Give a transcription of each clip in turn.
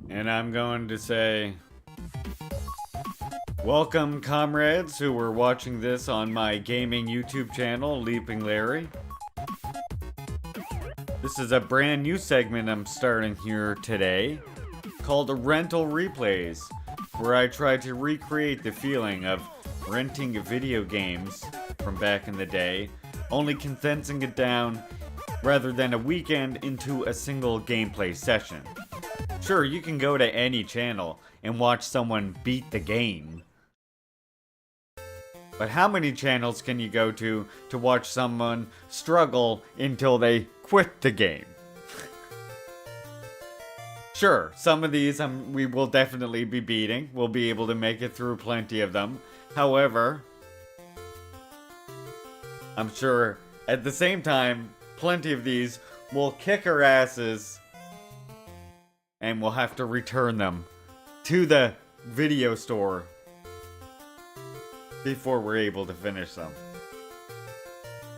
And I'm going to say, welcome comrades who are watching this on my gaming YouTube channel, Leaping Larry. This is a brand new segment I'm starting here today called Rental Replays, where I try to recreate the feeling of renting video games from back in the day, only condensing it down rather than a weekend into a single gameplay session. Sure, you can go to any channel and watch someone beat the game. But how many channels can you go to watch someone struggle until they quit the game? Sure, some of these we will definitely be beating. We'll be able to make it through plenty of them. However, I'm sure at the same time, plenty of these will kick our asses and we'll have to return them to the video store before we're able to finish them.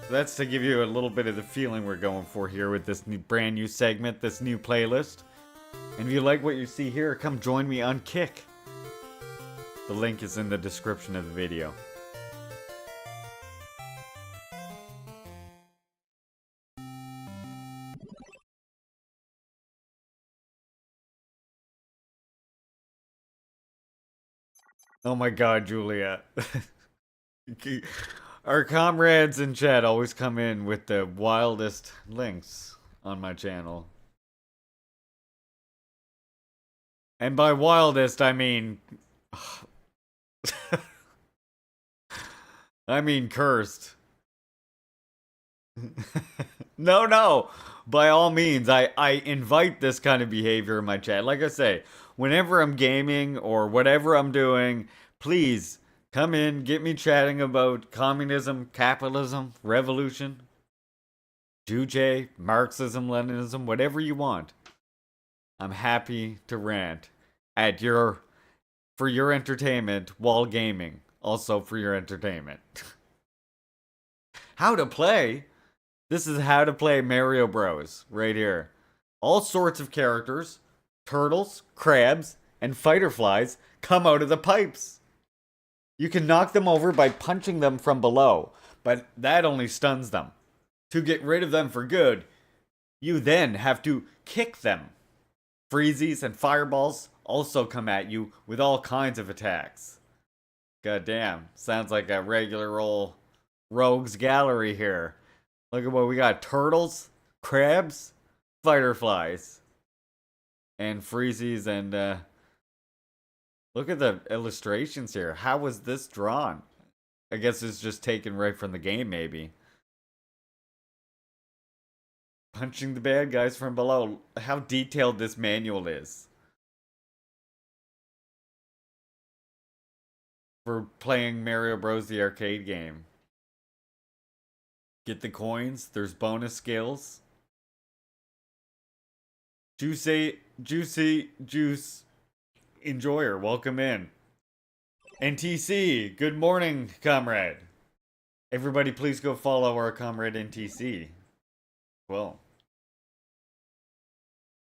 That's to give you a little bit of the feeling we're going for here with this brand new segment, this new playlist. And if you like what you see here, come join me on Kick. The link is in the description of the video. Oh my god, Julia. Our comrades in chat always come in with the wildest links on my channel. And by wildest, I mean... I mean cursed. No! By all means, I invite this kind of behavior in my chat. Like I say, whenever I'm gaming or whatever I'm doing, please come in, get me chatting about communism, capitalism, revolution, Juche, Marxism, Leninism, whatever you want. I'm happy to rant for your entertainment while gaming. Also for your entertainment. How to play? This is how to play Mario Bros. Right here. All sorts of characters, turtles, crabs, and fighter flies come out of the pipes. You can knock them over by punching them from below, but that only stuns them. To get rid of them for good, you then have to kick them. Freezies and fireballs also come at you with all kinds of attacks. God damn, sounds like a regular old rogues gallery here. Look at what we got. Turtles, crabs, fighter flies, and freezies, and look at the illustrations here. How was this drawn? I guess it's just taken right from the game, maybe. Punching the bad guys from below. How detailed this manual is. For playing Mario Bros. The arcade game. Get the coins. There's bonus skills. Juice Enjoyer, welcome in. NTC, good morning, comrade. Everybody please go follow our comrade NTC. Well.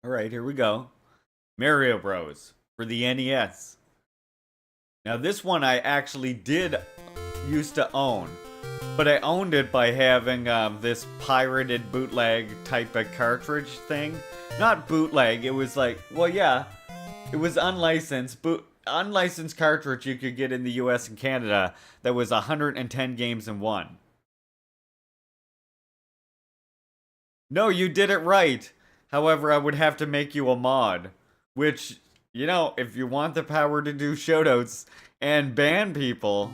Alright, here we go. Mario Bros. For the NES. Now this one I actually did used to own. But I owned it by having this pirated bootleg type of cartridge thing. Not bootleg, it was like, well yeah, it was unlicensed. Unlicensed cartridge you could get in the US and Canada that was 110 games in one. No, you did it right. However, I would have to make you a mod. Which, you know, if you want the power to do shoutouts and ban people...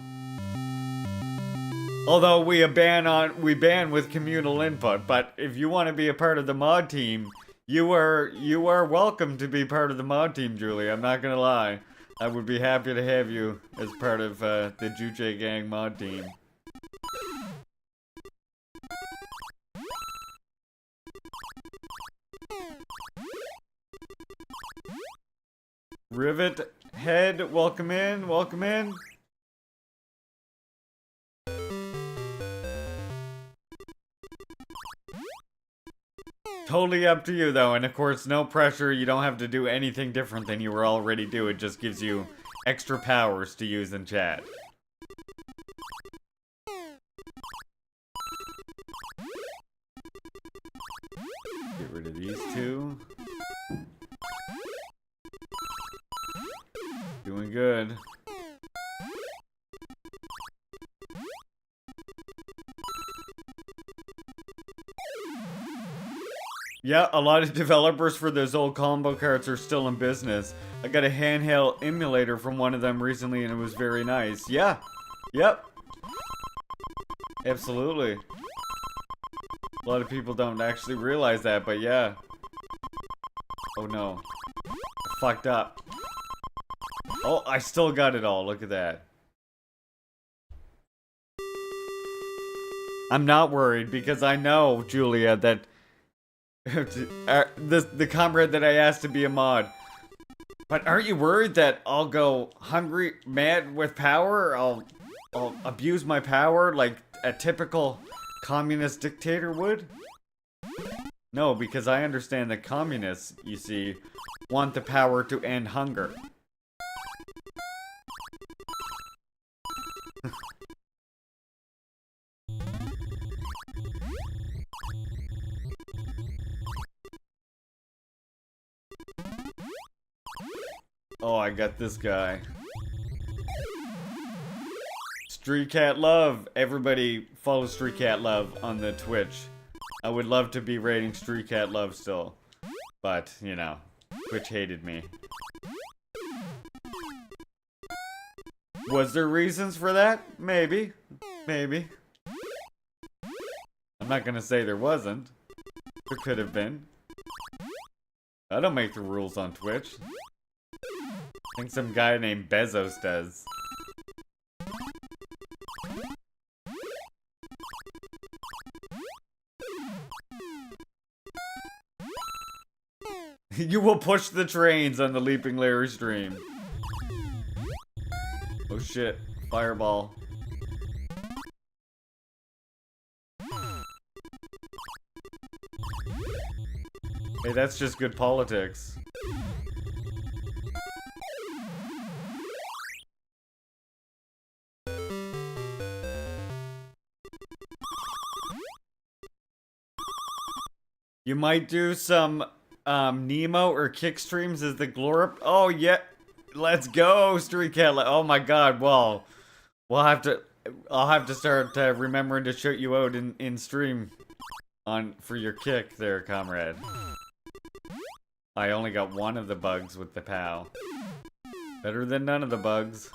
Although we ban with communal input, but if you want to be a part of the mod team, you are welcome to be part of the mod team, Julie. I'm not gonna lie. I would be happy to have you as part of the Juche Gang mod team. Rivet Head, welcome in, welcome in. Totally up to you, though, and of course, no pressure. You don't have to do anything different than you were already doing. It just gives you extra powers to use in chat. Get rid of these two. Doing good. Yeah, a lot of developers for those old combo carts are still in business. I got a handheld emulator from one of them recently and it was very nice. Yeah. Yep. Absolutely. A lot of people don't actually realize that, but yeah. Oh no. I fucked up. Oh, I still got it all. Look at that. I'm not worried because I know, Julia, that the comrade that I asked to be a mod. But aren't you worried that I'll go hungry, mad with power? I'll abuse my power like a typical communist dictator would? No, because I understand that communists, you see, want the power to end hunger. Oh, I got this guy. Street Cat Love. Everybody follow Street Cat Love on the Twitch. I would love to be rating Street Cat Love still. But, you know, Twitch hated me. Was there reasons for that? Maybe. Maybe. I'm not gonna say there wasn't. There could have been. I don't make the rules on Twitch. I think some guy named Bezos does. You will push the trains on the Leaping Larry stream. Oh shit. Fireball. Hey, that's just good politics. You might do some Nemo or Kick streams as the Glorp. Oh yeah, let's go, Street Cat. Oh my God, well, I'll have to start remembering to shoot you out in stream for your kick there, comrade. I only got one of the bugs with the POW. Better than none of the bugs.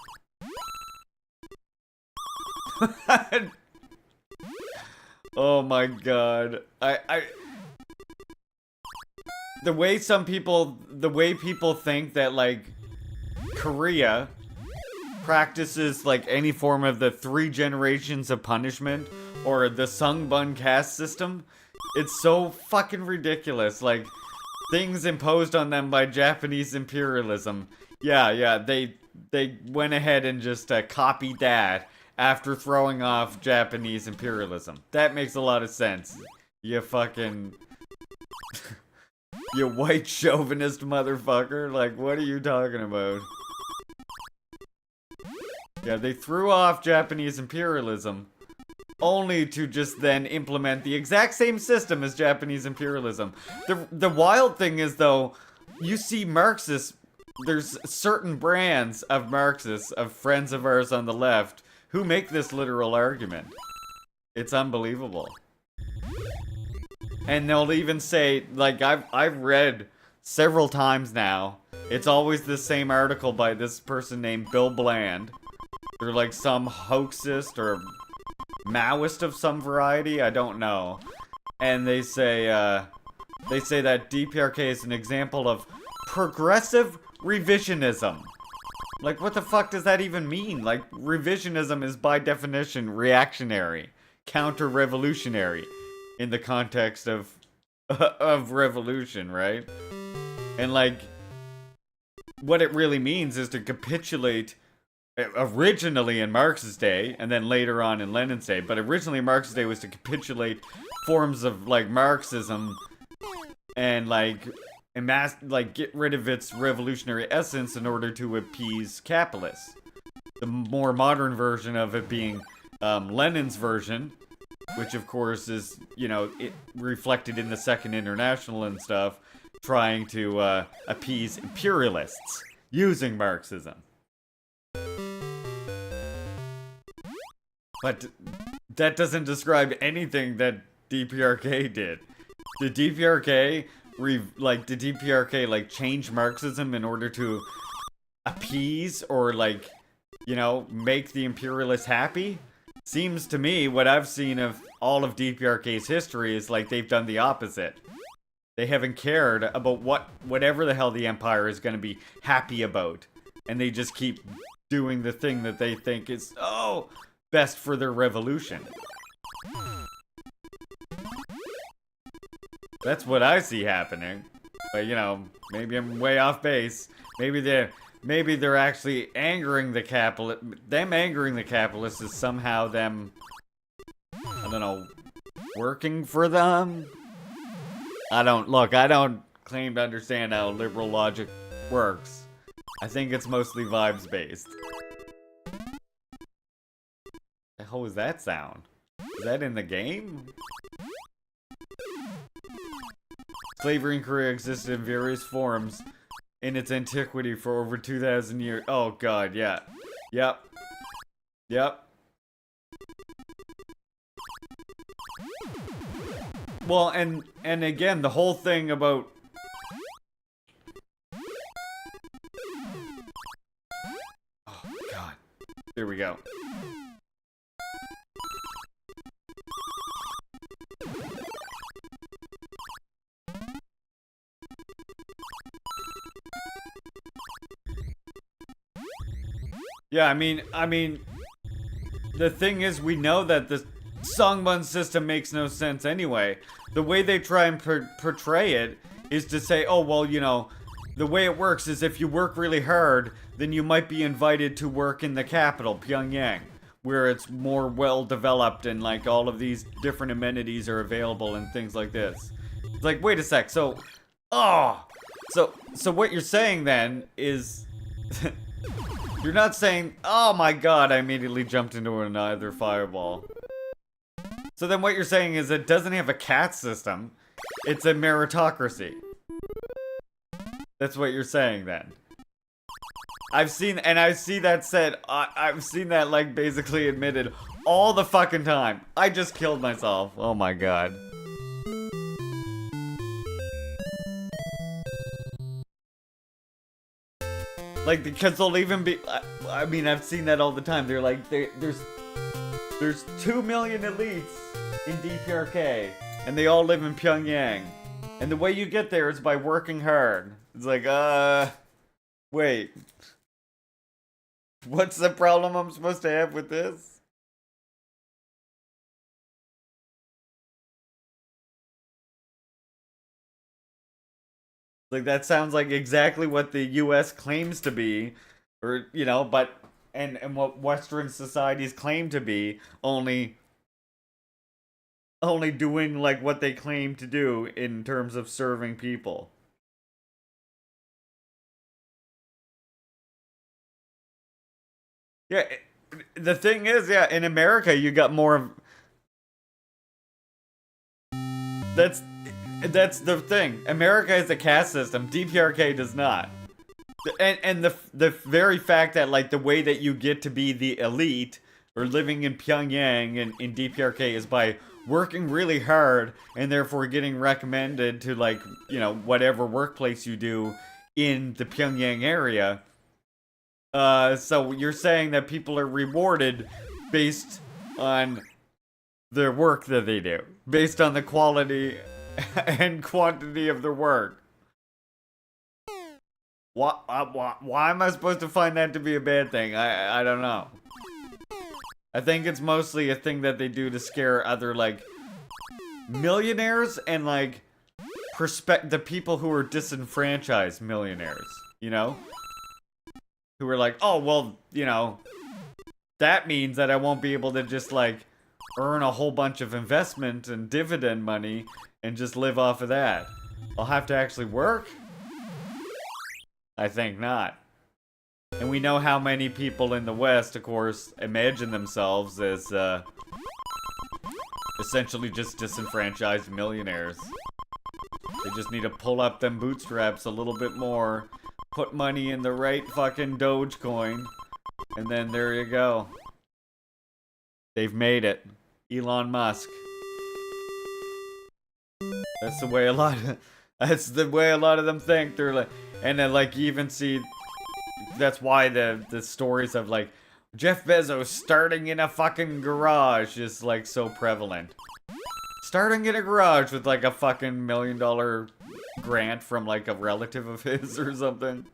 Oh my God, the way people think that, like, Korea practices, like, any form of the 3 generations of punishment or the Sungbun caste system, it's so fucking ridiculous. Like, things imposed on them by Japanese imperialism. Yeah, they went ahead and just copied that after throwing off Japanese imperialism. That makes a lot of sense. You fucking... You white chauvinist motherfucker. Like, what are you talking about? Yeah, they threw off Japanese imperialism only to just then implement the exact same system as Japanese imperialism. The wild thing is, though, you see Marxists, there's certain brands of Marxists, of friends of ours on the left, who make this literal argument. It's unbelievable. And they'll even say, like, I've read several times now, it's always the same article by this person named Bill Bland. They're like some hoaxist or Maoist of some variety, I don't know. And they say that DPRK is an example of progressive revisionism. Like, what the fuck does that even mean? Like, revisionism is by definition reactionary, counter-revolutionary. In the context of revolution, right? And like, what it really means is to capitulate, originally in Marx's day, and then later on in Lenin's day, but originally Marx's day was to capitulate forms of, like, Marxism and like get rid of its revolutionary essence in order to appease capitalists. The more modern version of it being Lenin's version, which of course is, you know, it reflected in the Second International and stuff, trying to appease imperialists using Marxism. But that doesn't describe anything that DPRK did. Did DPRK change Marxism in order to appease or like, you know, make the imperialists happy? Seems to me what I've seen of all of DPRK's history is like they've done the opposite. They haven't cared about whatever the hell the Empire is going to be happy about. And they just keep doing the thing that they think is, oh, best for their revolution. That's what I see happening. But, you know, maybe I'm way off base. Maybe they're actually angering the capitalist. Them angering the capitalists is somehow them, I don't know, working for them? I don't claim to understand how liberal logic works. I think it's mostly vibes based. The hell was that sound? Is that in the game? Slavery in Korea existed in various forms in its antiquity for over 2,000 years. Oh god, yeah. Yep. Well, and again, the whole thing about... Oh god. Here we go. Yeah, I mean, the thing is, we know that the Songbun system makes no sense anyway. The way they try and portray it is to say, oh, well, you know, the way it works is if you work really hard, then you might be invited to work in the capital, Pyongyang, where it's more well-developed and, like, all of these different amenities are available and things like this. It's like, wait a sec, so what you're saying then is... You're not saying, oh my god, I immediately jumped into another fireball. So then what you're saying is it doesn't have a caste system. It's a meritocracy. That's what you're saying then. I see that said, I've seen that like basically admitted all the fucking time. I just killed myself. Oh my god. Like, because they'll even be, I mean, I've seen that all the time. They're like, there's 2 million elites in DPRK, and they all live in Pyongyang. And the way you get there is by working hard. It's like, wait. What's the problem I'm supposed to have with this? Like, that sounds like exactly what the US claims to be, or, you know, but, and what Western societies claim to be, only doing, like, what they claim to do in terms of serving people. Yeah, the thing is, yeah, in America, you got more of... That's the thing. America has a caste system. DPRK does not. And the very fact that, like, the way that you get to be the elite or living in Pyongyang and in DPRK is by working really hard and therefore getting recommended to, like, you know, whatever workplace you do in the Pyongyang area. So you're saying that people are rewarded based on their work that they do, based on the quality and quantity of their work. Why am I supposed to find that to be a bad thing? I don't know. I think it's mostly a thing that they do to scare other, like, millionaires and, like, the people who are disenfranchised millionaires, you know? Who are like, oh, well, you know, that means that I won't be able to just, like, earn a whole bunch of investment and dividend money and just live off of that. I'll have to actually work? I think not. And we know how many people in the West, of course, imagine themselves as, essentially just disenfranchised millionaires. They just need to pull up them bootstraps a little bit more, put money in the right fucking Dogecoin, and then there you go. They've made it. Elon Musk. That's the way a lot of them think. They're like, and then like you even see, that's why the stories of like Jeff Bezos starting in a fucking garage is like so prevalent. Starting in a garage with like a fucking $1 million grant from like a relative of his or something.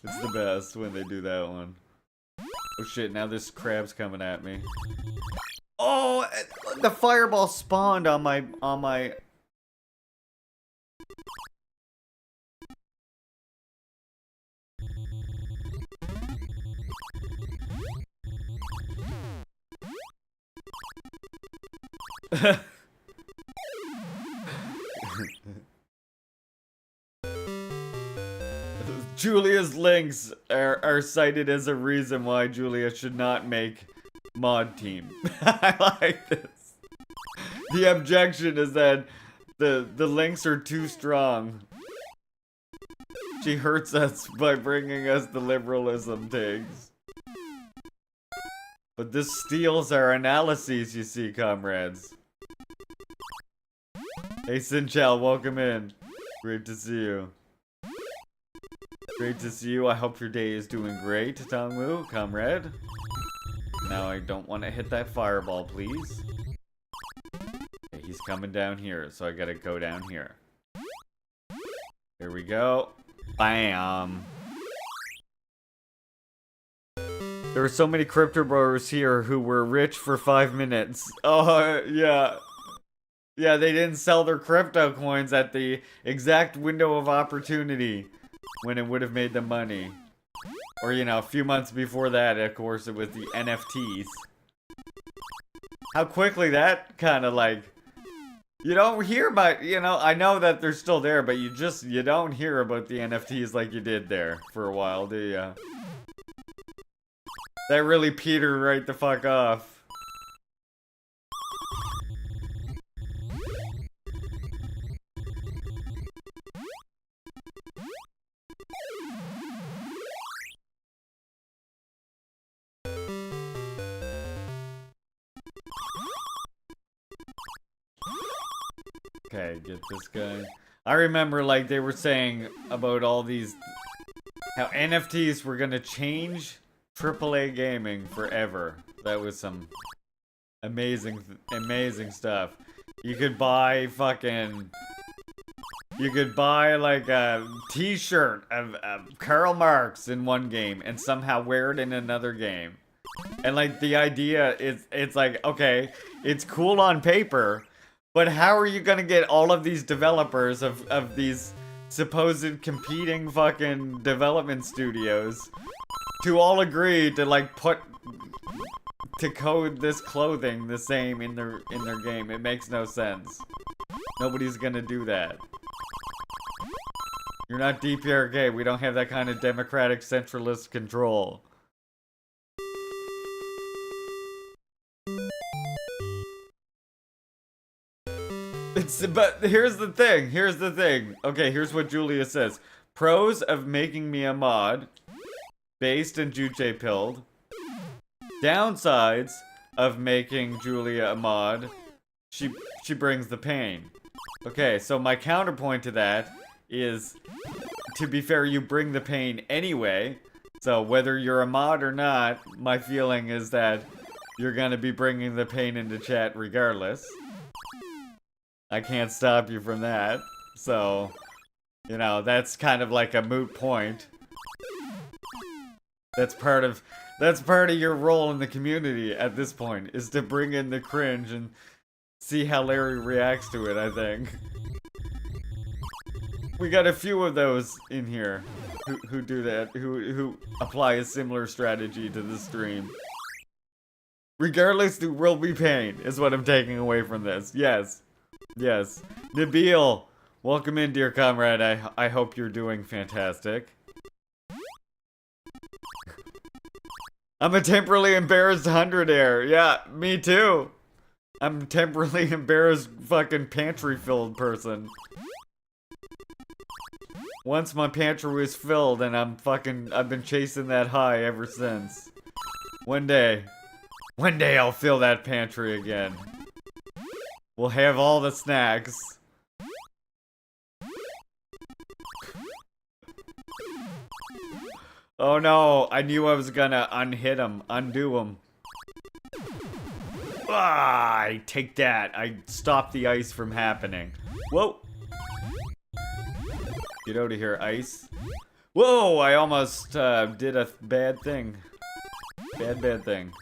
It's the best when they do that one. Oh shit, now this crab's coming at me. Oh, the fireball spawned on my Julia's links are cited as a reason why Julia should not make mod team. I like this. The objection is that the links are too strong. She hurts us by bringing us the liberalism takes. But this steals our analyses, you see, comrades. Hey, Sinchal, welcome in. Great to see you. Great to see you. I hope your day is doing great, Tongmu, comrade. Now I don't want to hit that fireball, please. Okay, he's coming down here, so I gotta go down here. Here we go. Bam. There were so many crypto bros here who were rich for 5 minutes. Oh, yeah. Yeah, they didn't sell their crypto coins at the exact window of opportunity when it would have made them money. Or, you know, a few months before that, of course, it was the NFTs. How quickly that kind of like... You don't hear about, you know, I know that they're still there, but you don't hear about the NFTs like you did there for a while, do ya? That really petered right the fuck off. Okay, get this guy. I remember, like, they were saying about all these... How NFTs were gonna change AAA gaming forever. That was some amazing stuff. You could buy fucking... You could buy, like, a t-shirt of Karl Marx in one game and somehow wear it in another game. And, like, the idea is... It's like, okay, it's cool on paper... But how are you gonna get all of these developers of these supposed competing fucking development studios to all agree to like to code this clothing the same in their game? It makes no sense. Nobody's gonna do that. You're not DPRK. We don't have that kind of democratic centralist control. But here's the thing. Okay, here's what Julia says. Pros of making me a mod, based in Juche Pilled. Downsides of making Julia a mod, she brings the pain. Okay, so my counterpoint to that is, to be fair, you bring the pain anyway. So whether you're a mod or not, my feeling is that you're gonna be bringing the pain into chat regardless. I can't stop you from that. So, you know, that's kind of like a moot point. That's part of your role in the community at this point, is to bring in the cringe and see how Larry reacts to it, I think. We got a few of those in here who do that, who apply a similar strategy to the stream. Regardless, there will be pain, is what I'm taking away from this. Yes. Yes. Nabil, welcome in, dear comrade. I hope you're doing fantastic. I'm a temporarily embarrassed 100-air. Yeah, me too. I'm a temporarily embarrassed fucking pantry-filled person. Once my pantry was filled and I've been chasing that high ever since. One day I'll fill that pantry again. We'll have all the snacks. Oh no, I knew I was gonna undo him. Ah, I take that. I stopped the ice from happening. Whoa. Get out of here, ice. Whoa, I almost did a bad thing. Bad thing.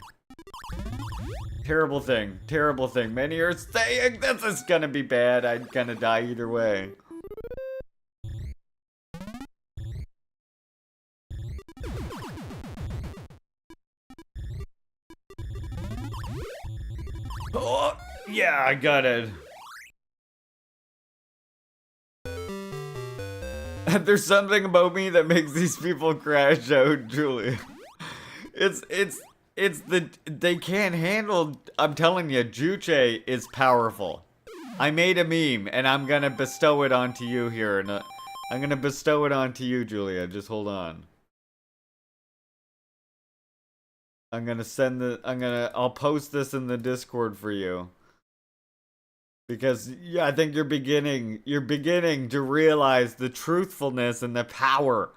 Terrible thing. Terrible thing. Many are saying this is gonna be bad. I'm gonna die either way. Oh, yeah, I got it. There's something about me that makes these people crash out, Julie. They can't handle. I'm telling you, Juche is powerful. I made a meme and I'm gonna bestow it onto you here, and I'm gonna bestow it onto you, Julia. Just hold on. I'll post this in the Discord for you. Because, yeah, I think you're beginning to realize the truthfulness and the power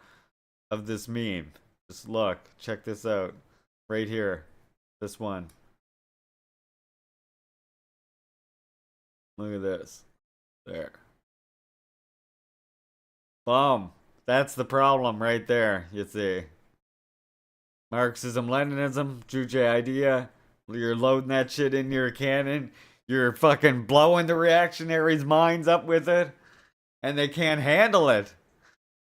of this meme. Just look, check this out. Right here. This one. Look at this. There. Boom. That's the problem right there, you see. Marxism, Leninism, Juche idea. You're loading that shit in your cannon. You're fucking blowing the reactionaries' minds up with it. And they can't handle it.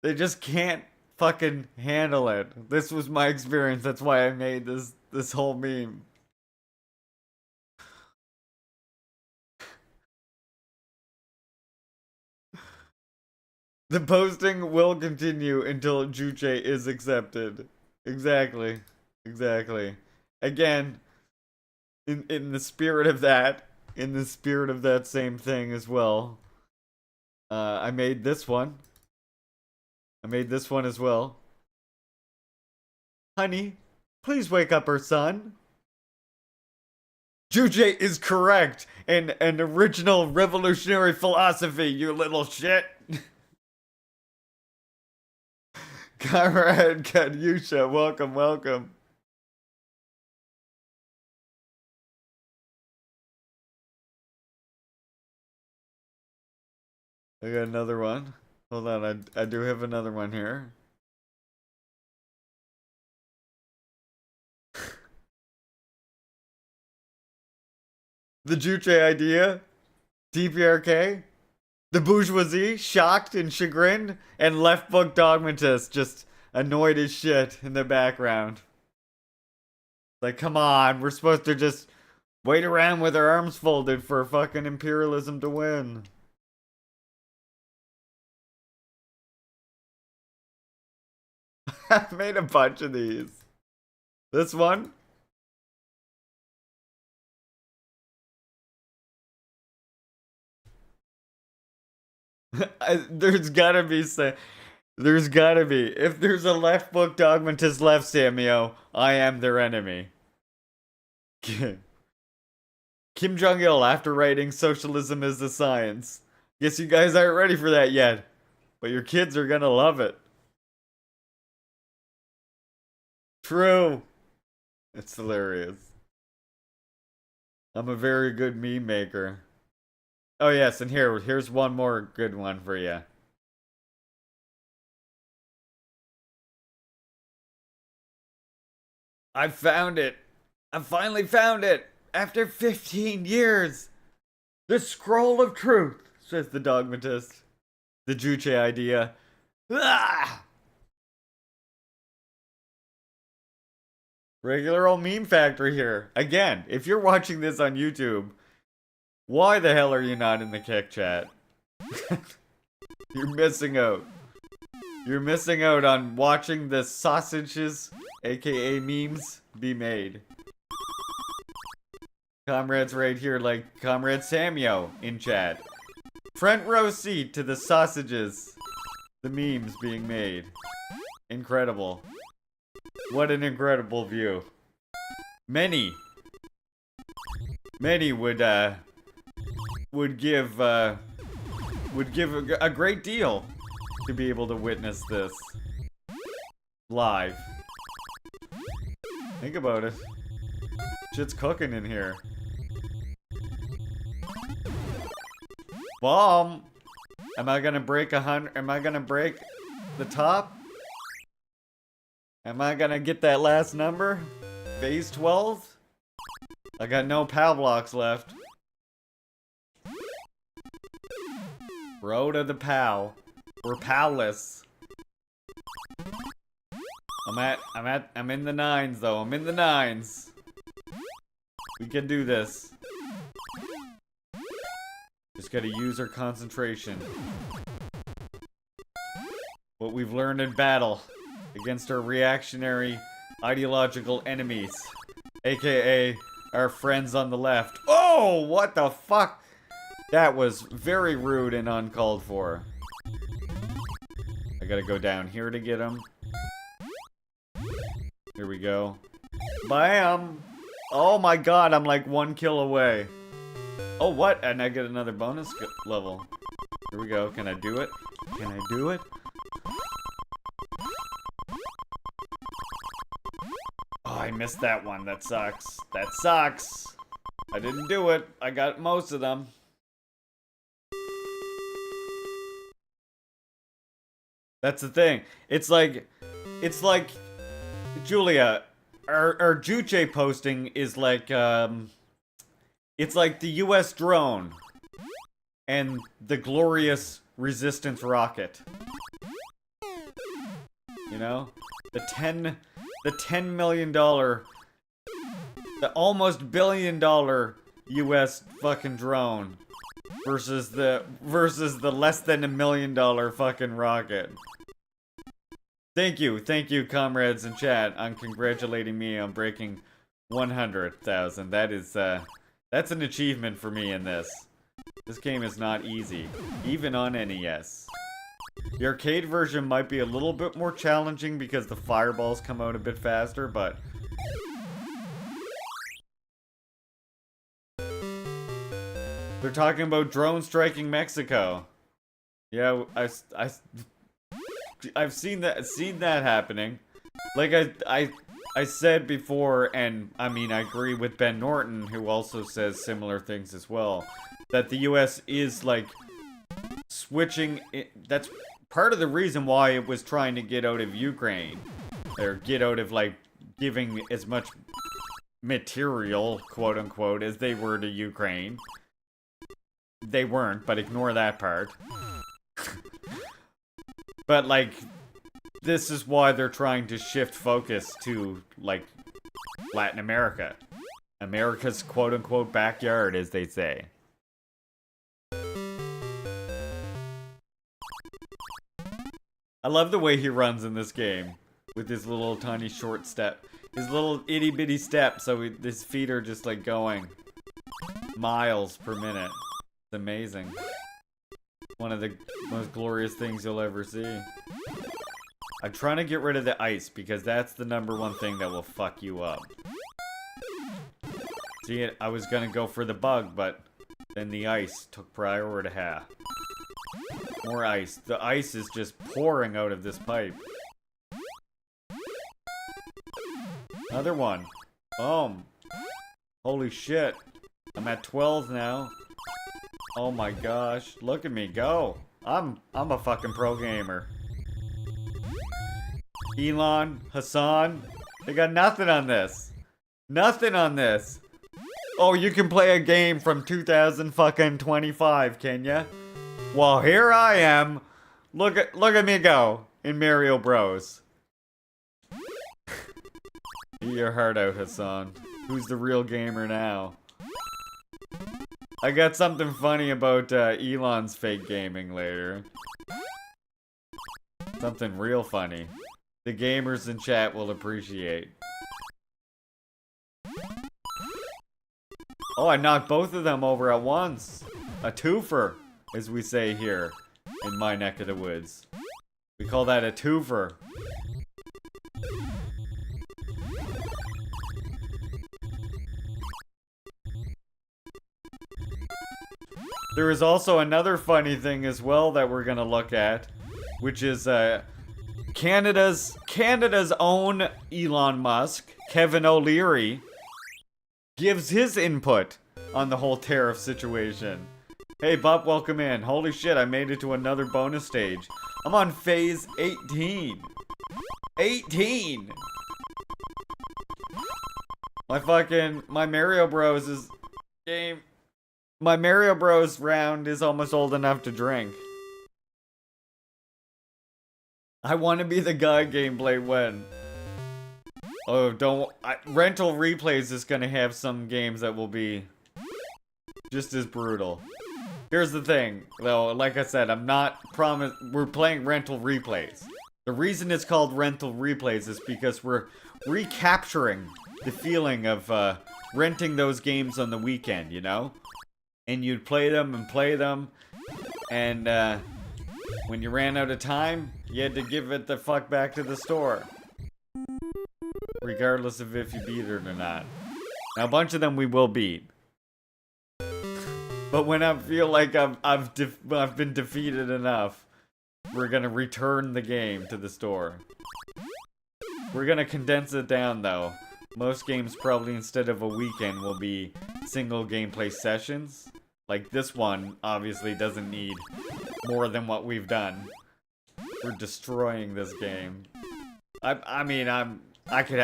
They just can't fucking handle it. This was my experience. That's why I made this whole meme. The posting will continue until Juche is accepted. Exactly. Exactly. Again, in the spirit of that, same thing as well, I made this one. I made this one as well. Honey, please wake up our son. Juche is correct. An original revolutionary philosophy, you little shit. Comrade Kanyusha, welcome, welcome. I got another one. Hold on, I do have another one here. The Juche idea, DPRK, the bourgeoisie, shocked and chagrined, and left book dogmatists just annoyed as shit in the background. Like, come on, we're supposed to just wait around with our arms folded for fucking imperialism to win. I've made a bunch of these. This one? There's gotta be there's gotta be. If there's a left book dogmatist left, Samio, I am their enemy. Kim Jong-il after writing Socialism is a Science. Guess you guys aren't ready for that yet. But your kids are gonna love it. True. It's hilarious. I'm a very good meme maker. Oh yes, and here's one more good one for you. I found it. I finally found it. After 15 years. The scroll of truth, says the dogmatist. The Juche idea. Ah! Regular old meme factory here. Again, if you're watching this on YouTube, Why the hell are you not in the kick chat? You're missing out. You're missing out on watching the sausages, aka memes, be made. Comrades right here, like Comrade Samio in chat. Front row seat to the sausages, the memes being made. Incredible. What an incredible view. Many would give a great deal to be able to witness this live. Think about it. Shit's cooking in here. Bomb! Am I gonna break 100? Am I gonna break the top? Am I gonna get that last number? Phase 12? I got no POW blocks left. Road to the POW. We're POWless. I'm in the 9s though. I'm in the 9s. We can do this. Just gotta use our concentration. What we've learned in battle against our reactionary ideological enemies, aka our friends on the left. Oh, what the fuck? That was very rude and uncalled for. I gotta go down here to get him. Here we go. Bam! Oh my god, I'm like 1 kill away. Oh, what? And I get another bonus level. Here we go. Can I do it? Can I do it? Oh, I missed that one. That sucks. That sucks. I didn't do it. I got most of them. That's the thing. It's like Julia, our Juche posting is like, it's like the US drone and the glorious resistance rocket. You know? The $10 million, the almost $1 billion US fucking drone versus the less than $1 million fucking rocket. Thank you, comrades in chat, on congratulating me on breaking 100,000. That is, that's an achievement for me in this. This game is not easy, even on NES. The arcade version might be a little bit more challenging because the fireballs come out a bit faster, but... They're talking about drone striking Mexico. Yeah, I've seen that happening. Like I said before, and I mean I agree with Ben Norton, who also says similar things as well, that the US is like switching. That's part of the reason why it was trying to get out of Ukraine, or get out of like giving as much material, quote unquote, as they were to Ukraine. They weren't, but ignore that part. But, like, this is why they're trying to shift focus to, like, Latin America. America's quote-unquote backyard, as they say. I love the way he runs in this game. With his little tiny short step. His little itty-bitty step, so his feet are just, like, going miles per minute. It's amazing. One of the most glorious things you'll ever see. I'm trying to get rid of the ice because that's the #1 thing that will fuck you up. See, I was gonna go for the bug, but then the ice took priority. More ice. The ice is just pouring out of this pipe. Another one. Boom. Holy shit. I'm at 12 now. Oh my gosh, look at me go. I'm a fucking pro gamer. Elon, Hassan, they got nothing on this. Nothing on this. Oh, you can play a game from 2025, can ya? Well, here I am. Look at me go in Mario Bros. Eat your heart out, Hassan. Who's the real gamer now? I got something funny about Elon's fake gaming later. Something real funny. The gamers in chat will appreciate. Oh, I knocked both of them over at once. A twofer, as we say here in my neck of the woods. We call that a twofer. There is also another funny thing as well that we're gonna look at, which is Canada's own Elon Musk, Kevin O'Leary, gives his input on the whole tariff situation. Hey, Bob, welcome in. Holy shit, I made it to another bonus stage. I'm on phase 18. 18! My Mario Bros. My Mario Bros. Round is almost old enough to drink. I want to be the guy gameplay when. Oh, Rental Replays is gonna have some games that will be just as brutal. Here's the thing, though, like I said, we're playing Rental Replays. The reason it's called Rental Replays is because we're recapturing the feeling of renting those games on the weekend, you know? And you'd play them, and when you ran out of time, you had to give it the fuck back to the store. Regardless of if you beat it or not. Now, a bunch of them we will beat. But when I feel like I've been defeated enough, we're gonna return the game to the store. We're gonna condense it down, though. Most games probably, instead of a weekend, will be single gameplay sessions. Like this one, obviously, doesn't need more than what we've done. We're destroying this game. I could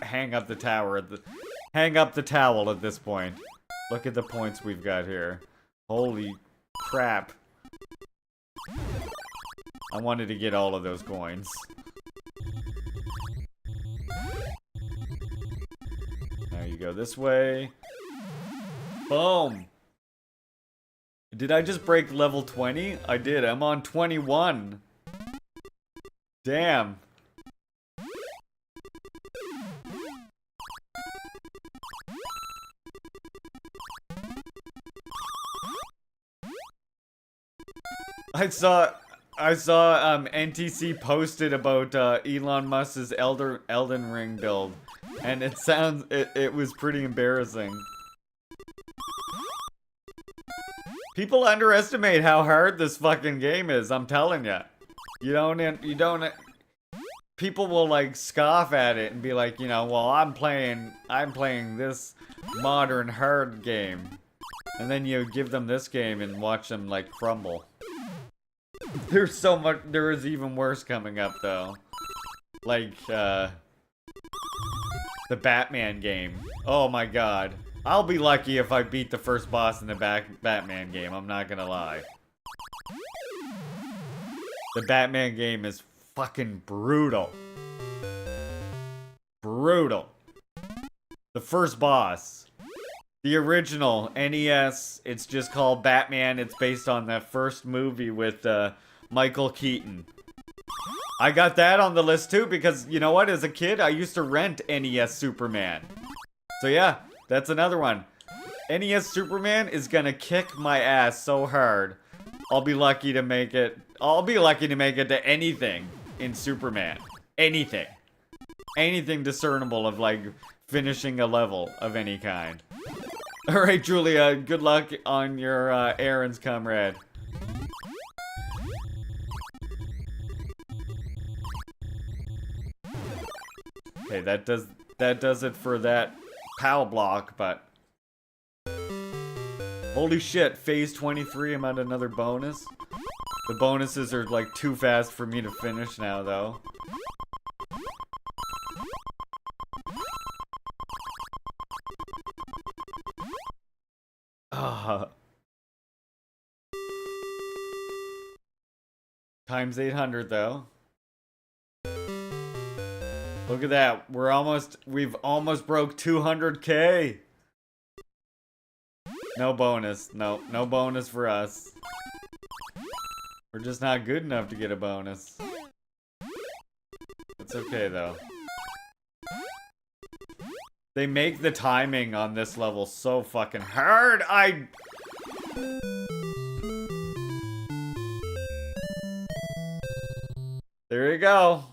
hang up the tower hang up the towel at this point. Look at the points we've got here. Holy crap. I wanted to get all of those coins. Now you go this way. Boom! Did I just break level 20? I did. I'm on 21. Damn. I saw NTC posted about Elon Musk's Elden Ring build, and it was pretty embarrassing. People underestimate how hard this fucking game is, I'm telling ya. People will like scoff at it and be like, you know, well, I'm playing this modern hard game. And then you give them this game and watch them like crumble. There is even worse coming up though. Like, the Batman game. Oh my god. I'll be lucky if I beat the first boss in the Batman game, I'm not gonna lie. The Batman game is fucking brutal. Brutal. The first boss. The original NES, it's just called Batman. It's based on that first movie with Michael Keaton. I got that on the list too because, you know what, as a kid, I used to rent NES Superman. So yeah, that's another one. NES Superman is gonna kick my ass so hard. I'll be lucky to make it to anything in Superman. Anything. Anything discernible of like finishing a level of any kind. Alright, Julia, good luck on your errands, comrade. Okay, that does it for that POW block, but holy shit, phase 23, I'm at another bonus. The bonuses are like too fast for me to finish now, though. Times 800 though. Look at that. We've almost broke 200K. No bonus. No, no bonus for us. We're just not good enough to get a bonus. It's okay, though. They make the timing on this level so fucking hard. There you go.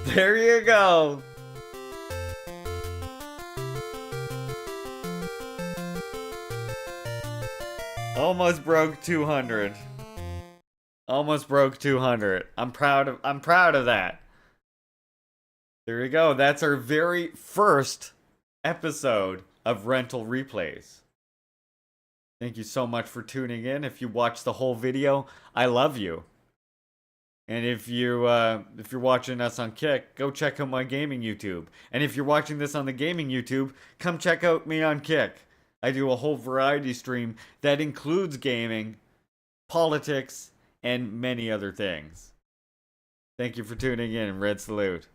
There you go. Almost broke 200. Almost broke 200. I'm proud of that. There you go. That's our very first episode of Rental Replays. Thank you so much for tuning in. If you watched the whole video, I love you. And if you're watching us on Kick, go check out my gaming YouTube. And if you're watching this on the gaming YouTube, come check out me on Kick. I do a whole variety stream that includes gaming, politics, and many other things. Thank you for tuning in. Red salute.